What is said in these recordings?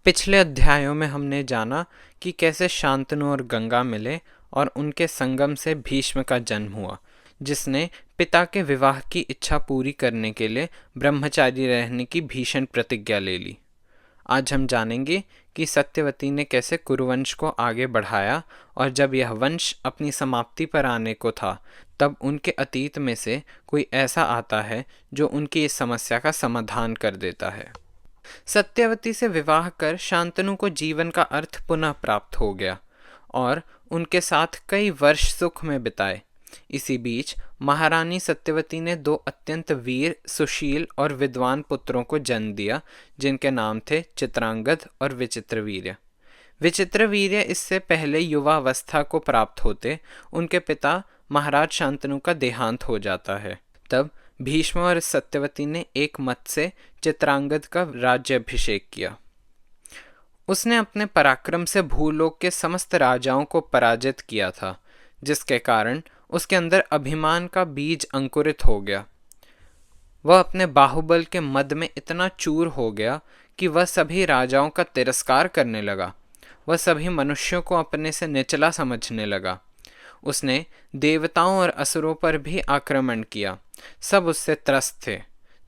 पिछले अध्यायों में हमने जाना कि कैसे शांतनु और गंगा मिले और उनके संगम से भीष्म का जन्म हुआ, जिसने पिता के विवाह की इच्छा पूरी करने के लिए ब्रह्मचारी रहने की भीषण प्रतिज्ञा ले ली। आज हम जानेंगे कि सत्यवती ने कैसे कुरुवंश को आगे बढ़ाया और जब यह वंश अपनी समाप्ति पर आने को था, तब उनके अतीत में से कोई ऐसा आता है जो उनकी इस समस्या का समाधान कर देता है। सत्यवती से विवाह कर शांतनु को जीवन का अर्थ पुनः प्राप्त हो गया और उनके साथ कई वर्ष सुख में बिताए। इसी बीच महारानी सत्यवती ने दो अत्यंत वीर, सुशील और विद्वान पुत्रों को जन्म दिया, जिनके नाम थे चित्रांगद और विचित्रवीर्य। विचित्रवीर्य इससे पहले युवावस्था को प्राप्त होते उनके पिता महाराज शांतनु का देहांत हो जाता है। तब भीष्म और सत्यवती ने एक मत से चित्रांगद का राज्याभिषेक किया। उसने अपने पराक्रम से भूलोक के समस्त राजाओं को पराजित किया था, जिसके कारण उसके अंदर अभिमान का बीज अंकुरित हो गया। वह अपने बाहुबल के मद में इतना चूर हो गया कि वह सभी राजाओं का तिरस्कार करने लगा। वह सभी मनुष्यों को अपने से निचला समझने लगा। उसने देवताओं और असुरों पर भी आक्रमण किया। सब उससे त्रस्त थे।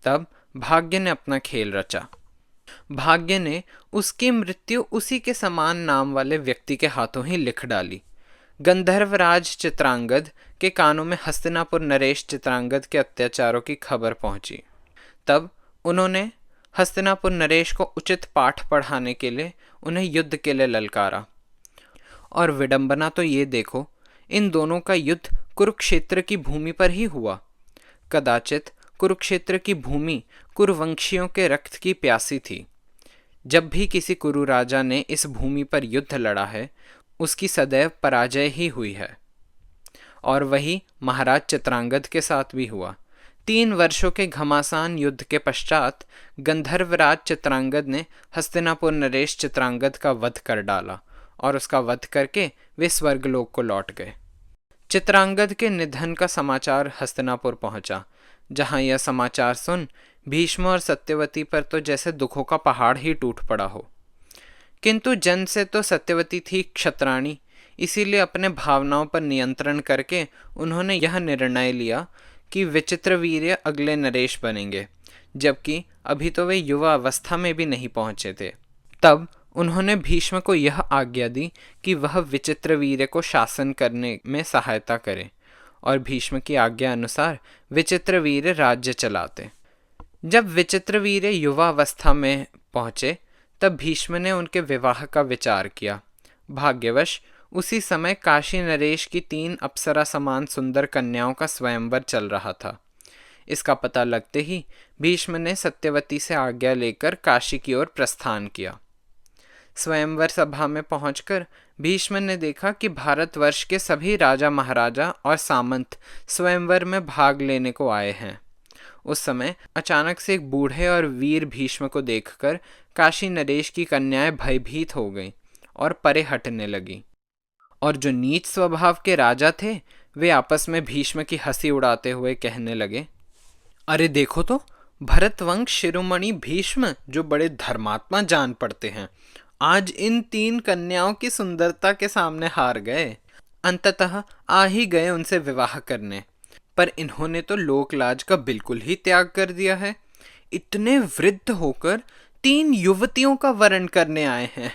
तब भाग्य ने अपना खेल रचा। भाग्य ने उसकी मृत्यु उसी के समान नाम वाले व्यक्ति के हाथों ही लिख डाली। गंधर्वराज चित्रांगद के कानों में हस्तिनापुर नरेश चित्रांगद के अत्याचारों की खबर पहुंची। तब उन्होंने हस्तिनापुर नरेश को उचित पाठ पढ़ाने के लिए उन्हें युद्ध के लिए ललकारा। और विडंबना तो ये देखो, इन दोनों का युद्ध कुरुक्षेत्र की भूमि पर ही हुआ। कदाचित कुरुक्षेत्र की भूमि कुरुवंशियों के रक्त की प्यासी थी। जब भी किसी कुरु राजा ने इस भूमि पर युद्ध लड़ा है, उसकी सदैव पराजय ही हुई है। और वही महाराज चित्रांगद के साथ भी हुआ। 3 वर्षों के घमासान युद्ध के पश्चात गंधर्वराज चित्रांगद ने हस्तिनापुर नरेश चित्रांगद का वध कर डाला और उसका वध करके वे स्वर्गलोक को लौट गए। चित्रांगद के निधन का समाचार हस्तिनापुर पहुंचा, जहां यह समाचार सुन भीष्म और सत्यवती पर तो जैसे दुखों का पहाड़ ही टूट पड़ा हो। किंतु जन से तो सत्यवती थी क्षत्राणी, इसीलिए अपने भावनाओं पर नियंत्रण करके उन्होंने यह निर्णय लिया कि विचित्रवीर्य अगले नरेश बनेंगे, जबकि अभी तो वे युवा अवस्था में भी नहीं पहुंचे थे। तब उन्होंने भीष्म को यह आज्ञा दी कि वह विचित्रवीर्य को शासन करने में सहायता करे, और भीष्म की आज्ञा अनुसार विचित्रवीर्य राज्य चलाते। जब विचित्रवीर्य युवावस्था में पहुंचे, तब भीष्म ने उनके विवाह का विचार किया। भाग्यवश उसी समय काशी नरेश की 3 अप्सरा समान सुंदर कन्याओं का स्वयंवर चल रहा था। इसका पता लगते ही भीष्म ने सत्यवती से आज्ञा लेकर काशी की ओर प्रस्थान किया। स्वयंवर सभा में पहुंचकर भीष्म ने देखा कि भारतवर्ष के सभी राजा महाराजा और सामंत स्वयंवर में भाग लेने को आए हैं। उस समय अचानक से एक बूढ़े और वीर भीष्म को देखकर काशी नरेश की कन्याएं भयभीत हो गईं और परे हटने लगी। और जो नीच स्वभाव के राजा थे, वे आपस में भीष्म की हंसी उड़ाते हुए कहने लगे, अरे देखो तो, भरतवंश शिरोमणि भीष्म जो बड़े धर्मात्मा जान पड़ते हैं, आज इन 3 कन्याओं की सुंदरता के सामने हार गए। अंततः आ ही गए उनसे विवाह करने, पर इन्होंने तो लोकलाज का बिल्कुल ही त्याग कर दिया है। इतने वृद्ध होकर 3 युवतियों का वरण करने आए हैं।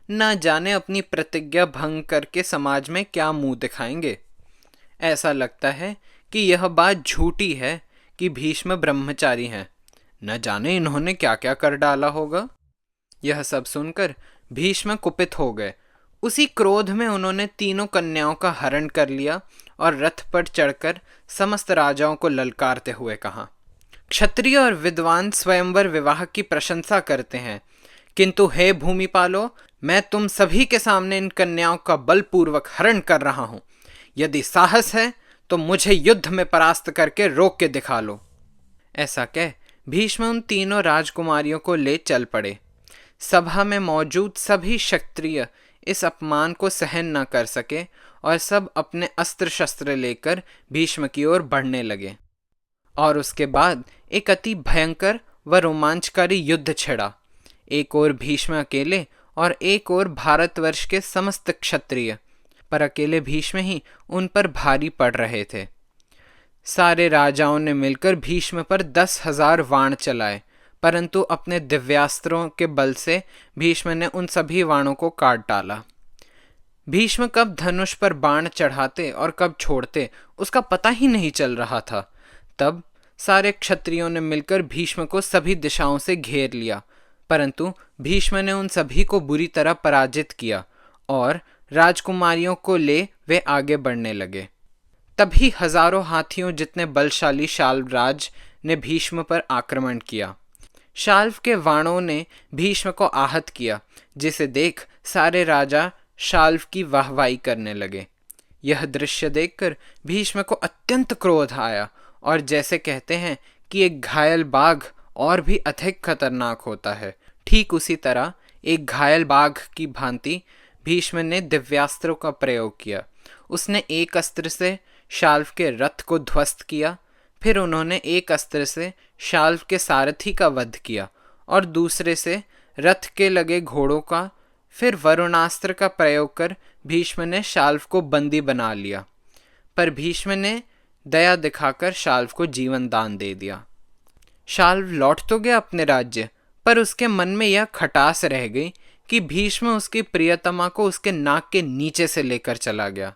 ना जाने अपनी प्रतिज्ञा भंग करके समाज में क्या मुंह दिखाएंगे। ऐसा लगता है कि यह बात झूठी है कि भीष्म ब्रह्मचारी हैं। न जाने इन्होंने क्या क्या कर डाला होगा। यह सब सुनकर भीष्म कुपित हो गए। उसी क्रोध में उन्होंने 3 कन्याओं का हरण कर लिया और रथ पर चढ़कर समस्त राजाओं को ललकारते हुए कहा, क्षत्रिय और विद्वान स्वयंवर विवाह की प्रशंसा करते हैं, किंतु हे भूमिपालो, मैं तुम सभी के सामने इन कन्याओं का बलपूर्वक हरण कर रहा हूं। यदि साहस है तो मुझे युद्ध में परास्त करके रोक के दिखा लो। ऐसा कह भीष्म उन 3 राजकुमारियों को ले चल पड़े। सभा में मौजूद सभी क्षत्रिय इस अपमान को सहन न कर सके और सब अपने अस्त्र शस्त्र लेकर भीष्म की ओर बढ़ने लगे। और उसके बाद एक अति भयंकर व रोमांचकारी युद्ध छिड़ा। एक ओर भीष्म अकेले और एक ओर भारतवर्ष के समस्त क्षत्रिय, पर अकेले भीष्म ही उन पर भारी पड़ रहे थे। सारे राजाओं ने मिलकर भीष्म पर 10,000 बाण चलाए, परंतु अपने दिव्यास्त्रों के बल से भीष्म ने उन सभी बाणों को काट डाला। भीष्म कब धनुष पर बाण चढ़ाते और कब छोड़ते उसका पता ही नहीं चल रहा था। तब सारे क्षत्रियों ने मिलकर भीष्म को सभी दिशाओं से घेर लिया, परंतु भीष्म ने उन सभी को बुरी तरह पराजित किया और राजकुमारियों को ले वे आगे बढ़ने लगे। तभी हजारों हाथियों जितने बलशाली शाल्वराज ने भीष्म पर आक्रमण किया। शाल्व के बाणों ने भीष्म को आहत किया, जिसे देख सारे राजा शाल्व की वाहवाही करने लगे। यह दृश्य देखकर भीष्म को अत्यंत क्रोध आया और जैसे कहते हैं कि एक घायल बाघ और भी अधिक खतरनाक होता है, ठीक उसी तरह एक घायल बाघ की भांति भीष्म ने दिव्यास्त्रों का प्रयोग किया। उसने एक अस्त्र से शाल्व के रथ को ध्वस्त किया, फिर उन्होंने एक अस्त्र से शाल्व के सारथी का वध किया और दूसरे से रथ के लगे घोड़ों का, फिर वरुणास्त्र का प्रयोग कर भीष्म ने शाल्व को बंदी बना लिया। पर भीष्म ने दया दिखाकर शाल्व को जीवन दान दे दिया। शाल्व लौट तो गया अपने राज्य, पर उसके मन में यह खटास रह गई कि भीष्म उसकी प्रियतमा को उसके नाक के नीचे से लेकर चला गया।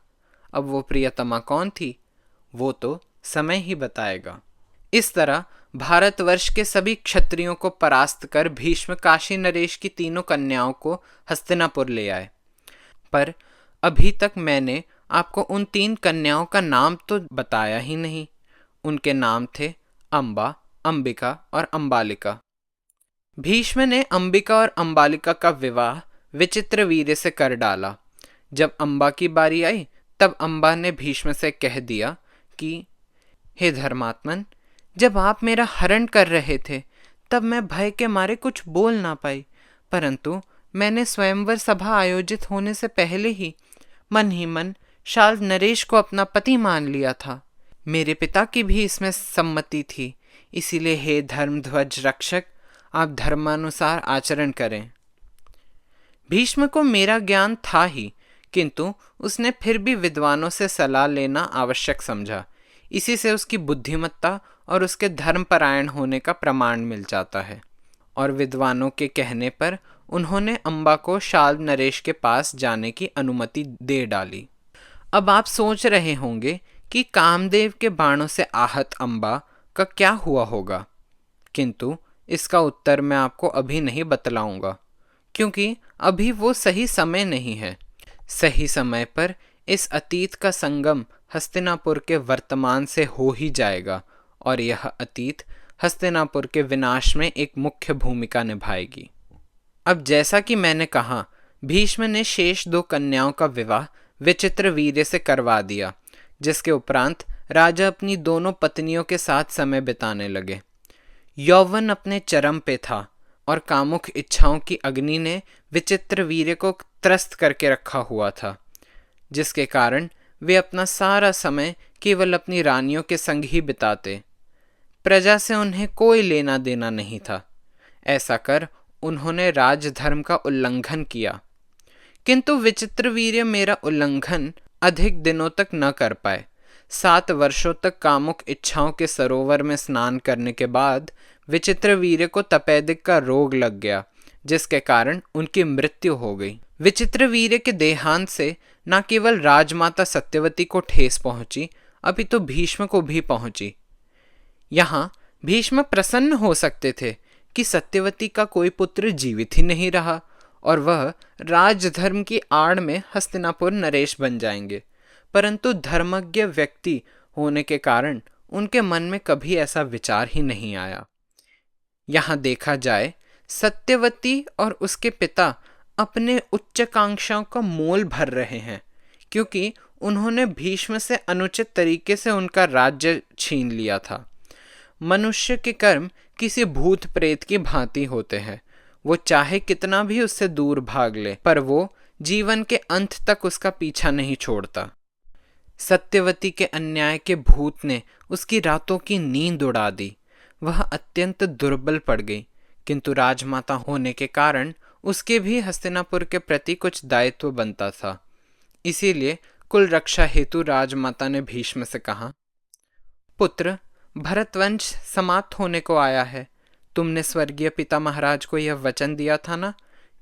अब वो प्रियतमा कौन थी, वो तो समय ही बताएगा। इस तरह भारतवर्ष के सभी क्षत्रियों को परास्त कर भीष्म काशी नरेश की तीनों कन्याओं को हस्तिनापुर ले आए। पर अभी तक मैंने आपको उन 3 कन्याओं का नाम तो बताया ही नहीं। उनके नाम थे अंबा, अंबिका और अंबालिका। भीष्म ने अंबिका और अंबालिका का विवाह विचित्रवीर्य से कर डाला। जब अंबा की बारी आई तब अंबा ने भीष्म से कह दिया कि हे धर्मात्मन, जब आप मेरा हरण कर रहे थे तब मैं भय के मारे कुछ बोल ना पाई, परंतु मैंने स्वयंवर सभा आयोजित होने से पहले ही मन शाल्व नरेश को अपना पति मान लिया था। मेरे पिता की भी इसमें सम्मति थी, इसीलिए हे धर्मध्वज रक्षक, आप धर्मानुसार आचरण करें। भीष्म को मेरा ज्ञान था ही, किंतु उसने फिर भी विद्वानों से सलाह लेना आवश्यक समझा। इसी से उसकी बुद्धिमत्ता और उसके धर्मपरायण होने का प्रमाण मिल जाता है। और विद्वानों के कहने पर उन्होंने अंबा को शाल्व नरेश के पास जाने की अनुमति दे डाली। अब आप सोच रहे होंगे कि कामदेव के बाणों से आहत अंबा का क्या हुआ होगा, किंतु इसका उत्तर मैं आपको अभी नहीं बतलाऊंगा, क्योंकि अभी वो सही समय नहीं है। सही समय पर इस अतीत का संगम हस्तिनापुर के वर्तमान से हो ही जाएगा और यह अतीत हस्तिनापुर के विनाश में एक मुख्य भूमिका निभाएगी। अब जैसा कि मैंने कहा, भीष्म ने शेष 2 कन्याओं का विवाह विचित्रवीर्य से करवा दिया, जिसके उपरांत राजा अपनी दोनों पत्नियों के साथ समय बिताने लगे। यौवन अपने चरम पे था और कामुक इच्छाओं की अग्नि ने विचित्रवीर्य को त्रस्त करके रखा हुआ था, जिसके कारण वे अपना सारा समय केवल अपनी रानियों के संग ही बिताते। प्रजा से उन्हें कोई लेना देना नहीं था। ऐसा कर उन्होंने राजधर्म का उल्लंघन किया, किंतु विचित्रवीर्य मेरा उल्लंघन अधिक दिनों तक न कर पाए। 7 वर्षों तक कामुक इच्छाओं के सरोवर में स्नान करने के बाद विचित्रवीर्य को तपेदिक का रोग लग गया, जिसके कारण उनकी मृत्यु हो गई। विचित्रवीर्य के देहांत से न केवल राजमाता सत्यवती को ठेस पहुंची, अभी तो भीष्म को भी पहुंची। यहाँ भीष्म प्रसन्न हो सकते थे कि सत्यवती का कोई पुत्र जीवित ही नहीं रहा और वह राजधर्म की आड़ में हस्तिनापुर नरेश बन जाएंगे, परंतु धर्मज्ञ व्यक्ति होने के कारण उनके मन में कभी ऐसा विचार ही नहीं आया। यहाँ देखा जाए, सत्यवती और उसके पिता अपने उच्चाकांक्षाओं का मोल भर रहे हैं, क्योंकि उन्होंने भीष्म से अनुचित तरीके से उनका राज्य छीन लिया था। मनुष्य के कर्म किसी भूत प्रेत की भांति होते हैं। वो चाहे कितना भी उससे दूर भाग ले, पर वो जीवन के अंत तक उसका पीछा नहीं छोड़ता। सत्यवती के अन्याय के भूत ने उसकी रातों की नींद उड़ा दी। वह अत्यंत दुर्बल पड़ गई, किंतु राजमाता होने के कारण उसके भी हस्तिनापुर के प्रति कुछ दायित्व बनता था। इसीलिए कुल रक्षा हेतु राजमाता ने भीष्म से कहा, पुत्र, भरतवंश समाप्त होने को आया है। तुमने स्वर्गीय पिता महाराज को यह वचन दिया था ना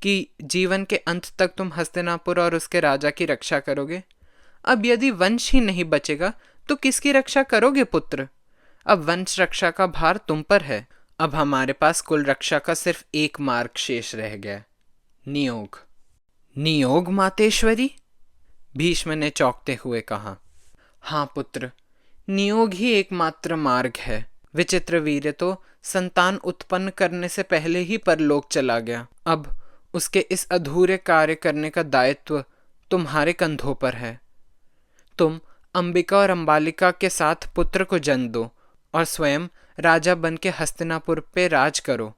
कि जीवन के अंत तक तुम हस्तिनापुर और उसके राजा की रक्षा करोगे। अब यदि वंश ही नहीं बचेगा तो किसकी रक्षा करोगे पुत्र? अब वंश रक्षा का भार तुम पर है। अब हमारे पास कुल रक्षा का सिर्फ एक मार्ग शेष रह गया, नियोग। नियोग मातेश्वरी? भीष्म ने चौंकते हुए कहा। हाँ पुत्र, नियोग ही एकमात्र मार्ग है। विचित्र वीर्य तो संतान उत्पन्न करने से पहले ही परलोक चला गया। अब उसके इस अधूरे कार्य करने का दायित्व तुम्हारे कंधों पर है। तुम अंबिका और अंबालिका के साथ पुत्र को जन्म दो और स्वयं राजा बन के हस्तिनापुर पे राज करो।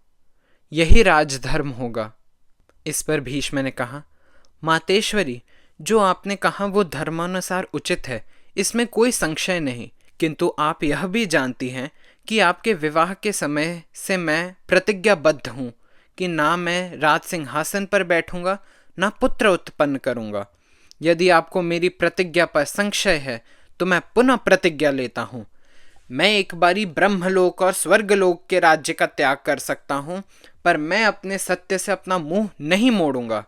यही राजधर्म होगा। इस पर भीष्म ने कहा, मातेश्वरी, जो आपने कहा वो धर्मानुसार उचित है, इसमें कोई संशय नहीं। किंतु आप यह भी जानती हैं कि आपके विवाह के समय से मैं प्रतिज्ञाबद्ध हूँ कि ना मैं राज सिंहासन पर बैठूंगा, ना पुत्र उत्पन्न करूंगा। यदि आपको मेरी प्रतिज्ञा पर संशय है तो मैं पुनः प्रतिज्ञा लेता हूँ। मैं एक बारी ब्रह्मलोक और स्वर्गलोक के राज्य का त्याग कर सकता हूँ, पर मैं अपने सत्य से अपना मुंह नहीं मोड़ूंगा।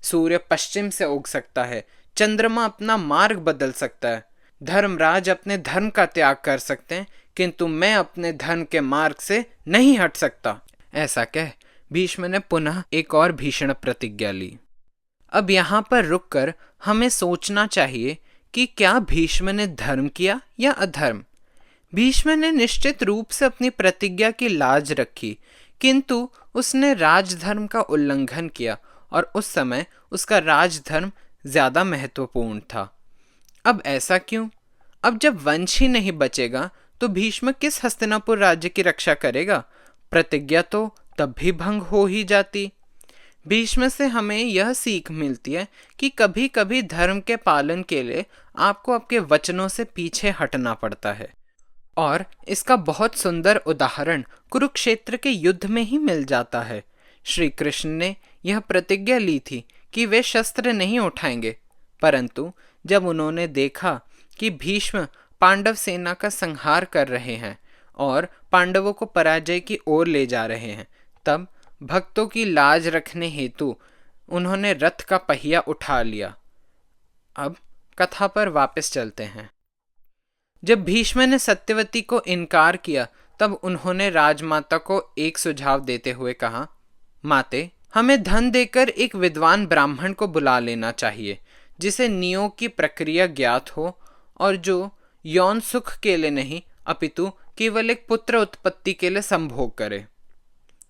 सूर्य पश्चिम से उग सकता है, चंद्रमा अपना मार्ग बदल सकता है, धर्मराज अपने धर्म का त्याग कर सकते हैं, किंतु मैं अपने धर्म के मार्ग से नहीं हट सकता। ऐसा कह भीष्म ने पुनः एक और भीषण प्रतिज्ञा ली। अब यहाँ पर रुककर हमें सोचना चाहिए कि क्या भीष्म ने धर्म किया या अधर्म। भीष्म ने निश्चित रूप से अपनी प्रतिज्ञा की लाज रखी, किंतु उसने राजधर्म का उल्लंघन किया और उस समय उसका राजधर्म ज्यादा महत्वपूर्ण था। अब ऐसा क्यों? अब जब वंश ही नहीं बचेगा तो भीष्म किस हस्तिनापुर राज्य की रक्षा करेगा? प्रतिज्ञा तो तब भी भंग हो ही जाती। भीष्म से हमें यह सीख मिलती है कि कभी कभी धर्म के पालन के लिए आपको आपके वचनों से पीछे हटना पड़ता है। और इसका बहुत सुंदर उदाहरण कुरुक्षेत्र के युद्ध में ही मिल जाता है। श्री कृष्ण ने यह प्रतिज्ञा ली थी कि वे शस्त्र नहीं उठाएंगे, परंतु जब उन्होंने देखा कि भीष्म पांडव सेना का संहार कर रहे हैं और पांडवों को पराजय की ओर ले जा रहे हैं, तब भक्तों की लाज रखने हेतु उन्होंने रथ का पहिया उठा लिया। अब कथा पर वापस चलते हैं। जब भीष्म ने सत्यवती को इनकार किया, तब उन्होंने राजमाता को एक सुझाव देते हुए कहा, माते, हमें धन देकर एक विद्वान ब्राह्मण को बुला लेना चाहिए जिसे नियोग की प्रक्रिया ज्ञात हो और जो यौन सुख के लिए नहीं अपितु केवल एक पुत्र उत्पत्ति के लिए संभोग करे।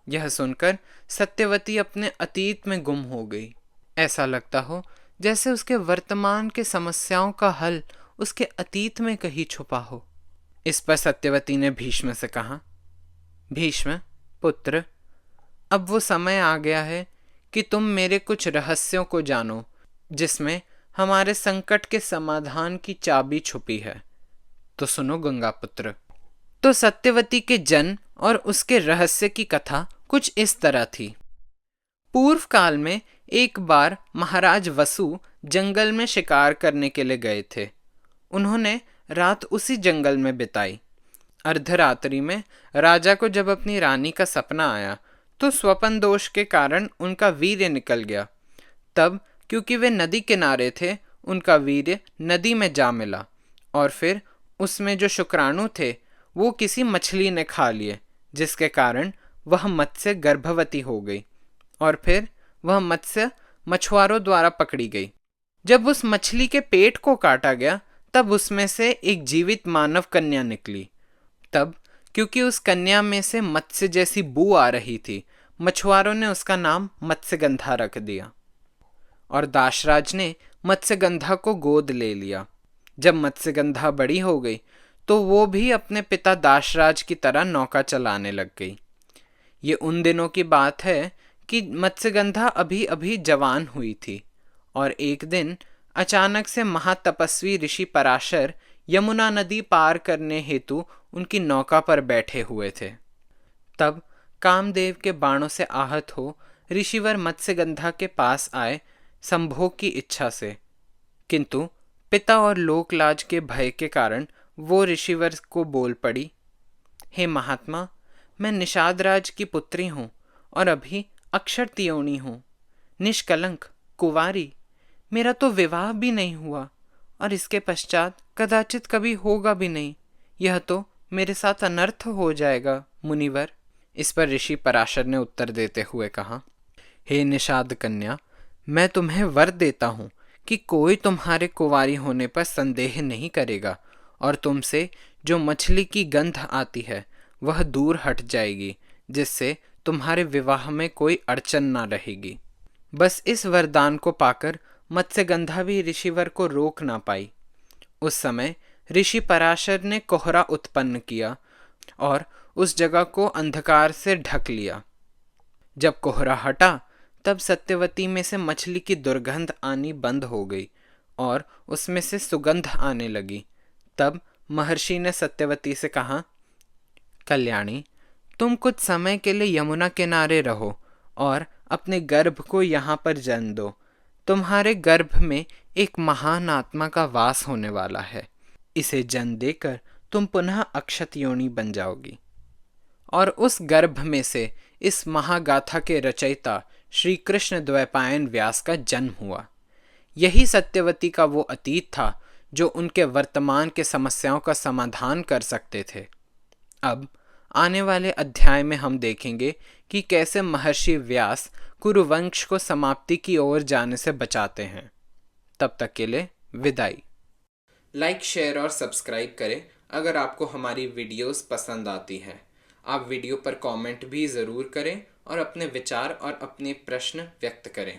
यह सुनकर सत्यवती अपने अतीत में गुम हो गई। ऐसा लगता हो जैसे उसके वर्तमान के समस्याओं का हल उसके अतीत में कहीं छुपा हो। इस पर सत्यवती ने भीष्म से कहा, भीष्म पुत्र, अब वो समय आ गया है कि तुम मेरे कुछ रहस्यों को जानो जिसमें हमारे संकट के समाधान की चाबी छुपी है। तो सुनो गंगापुत्र। तो सत्यवती के जन्म और उसके रहस्य की कथा कुछ इस तरह थी। पूर्व काल में एक बार महाराज वसु जंगल में शिकार करने के लिए गए थे। उन्होंने रात उसी जंगल में बिताई। अर्धरात्रि में राजा को जब अपनी रानी का सपना आया तो स्वपन दोष के कारण उनका वीर्य निकल गया। तब क्योंकि वे नदी किनारे थे, उनका वीर्य नदी में जा मिला और फिर उसमें जो शुक्राणु थे वो किसी मछली ने खा लिए, जिसके कारण वह मत्स्य गर्भवती हो गई और फिर वह मत्स्य मछुआरों द्वारा पकड़ी गई। जब उस मछली के पेट को काटा गया तब उसमें से एक जीवित मानव कन्या निकली। तब क्योंकि उस कन्या में से मत्स्य जैसी बू आ रही थी, मछुआरों ने उसका नाम मत्स्यगंधा रख दिया और दाशराज ने मत्स्यगंधा को गोद ले लिया। जब मत्स्यगंधा बड़ी हो गई तो वो भी अपने पिता दाशराज की तरह नौका चलाने लग गई। ये उन दिनों की बात है कि मत्स्यगंधा अभी अभी जवान हुई थी और एक दिन अचानक से महातपस्वी ऋषि पराशर यमुना नदी पार करने हेतु उनकी नौका पर बैठे हुए थे। तब कामदेव के बाणों से आहत हो ऋषिवर मत्स्यगंधा के पास आए संभोग की इच्छा से, किंतु पिता और लोकलाज के भय के कारण वो ऋषिवर को बोल पड़ी, हे महात्मा, मैं निषाद राज की पुत्री हूँ और अभी अक्षर तियोनी हूँ, निष्कलंक, कुंवारी। मेरा तो विवाह भी नहीं हुआ और इसके पश्चात कदाचित कभी होगा भी नहीं। यह तो मेरे साथ अनर्थ हो जाएगा मुनिवर। इस पर ऋषि पराशर ने उत्तर देते हुए कहा, हे निषाद कन्या, मैं तुम्हें वर देता हूँ कि कोई तुम्हारे कुंवारी होने पर संदेह नहीं करेगा और तुमसे जो मछली की गंध आती है वह दूर हट जाएगी, जिससे तुम्हारे विवाह में कोई अड़चन ना रहेगी। बस इस वरदान को पाकर मत्स्यगंधा भी ऋषिवर को रोक ना पाई। उस समय ऋषि पराशर ने कोहरा उत्पन्न किया और उस जगह को अंधकार से ढक लिया। जब कोहरा हटा तब सत्यवती में से मछली की दुर्गंध आनी बंद हो गई और उसमें से सुगंध आने लगी। तब महर्षि ने सत्यवती से कहा, कल्याणी, तुम कुछ समय के लिए यमुना किनारे रहो और अपने गर्भ को यहाँ पर जन्म दो। तुम्हारे गर्भ में एक महान आत्मा का वास होने वाला है। इसे जन्म देकर तुम पुनः अक्षत योनि बन जाओगी। और उस गर्भ में से इस महागाथा के रचयिता श्री कृष्ण द्वैपायन व्यास का जन्म हुआ। यही सत्यवती का वो अतीत था जो उनके वर्तमान के समस्याओं का समाधान कर सकते थे। अब आने वाले अध्याय में हम देखेंगे कि कैसे महर्षि व्यास कुरुवंश को समाप्ति की ओर जाने से बचाते हैं। तब तक के लिए विदाई। लाइक, शेयर और सब्सक्राइब करें अगर आपको हमारी वीडियोस पसंद आती हैं। आप वीडियो पर कमेंट भी ज़रूर करें और अपने विचार और अपने प्रश्न व्यक्त करें।